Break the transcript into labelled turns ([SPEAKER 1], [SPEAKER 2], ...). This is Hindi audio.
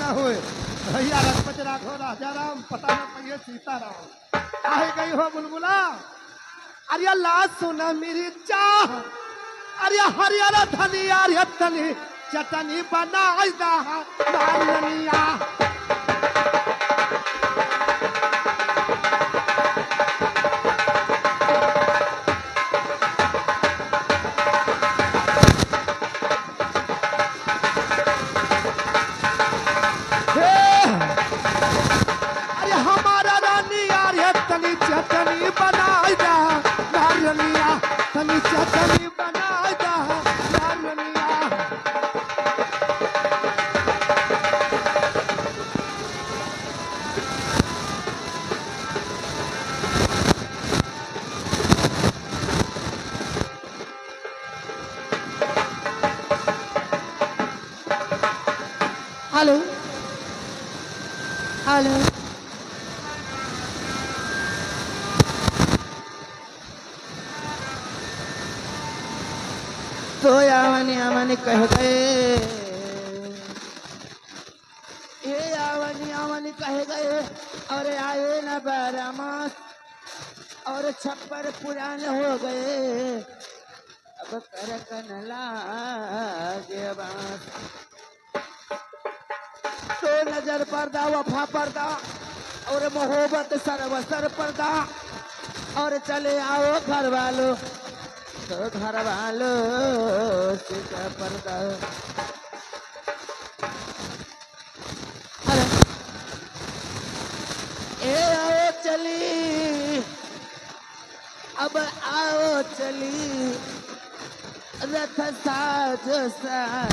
[SPEAKER 1] ना हुए भैया रघुपति राघव राजा राम पता न पहिए सीताराम काहे गई हो बुलबुला अरे ला सुना मेरी चाह अरे हरियर धनिया रे तनी चटनी बनाई दा नानिया अरे हमारा रानिया रे तनी चटनी बनाई दा नानिया तनी चटनी बनाई दा नानिया
[SPEAKER 2] हेलो हेलो तो यावनी कह गए ये यावनी कह गए और आए न बारामास और छप्पर पुराने हो गए अब करकन लागे बास तो नजर पर्दा वफा पर्दा और मोहब्बत सर्वसर पर्दा और चले आओ घर वालों तो घर वालों से क्या पर्दा अरे ए आओ चली अब आओ चली रथ साज साज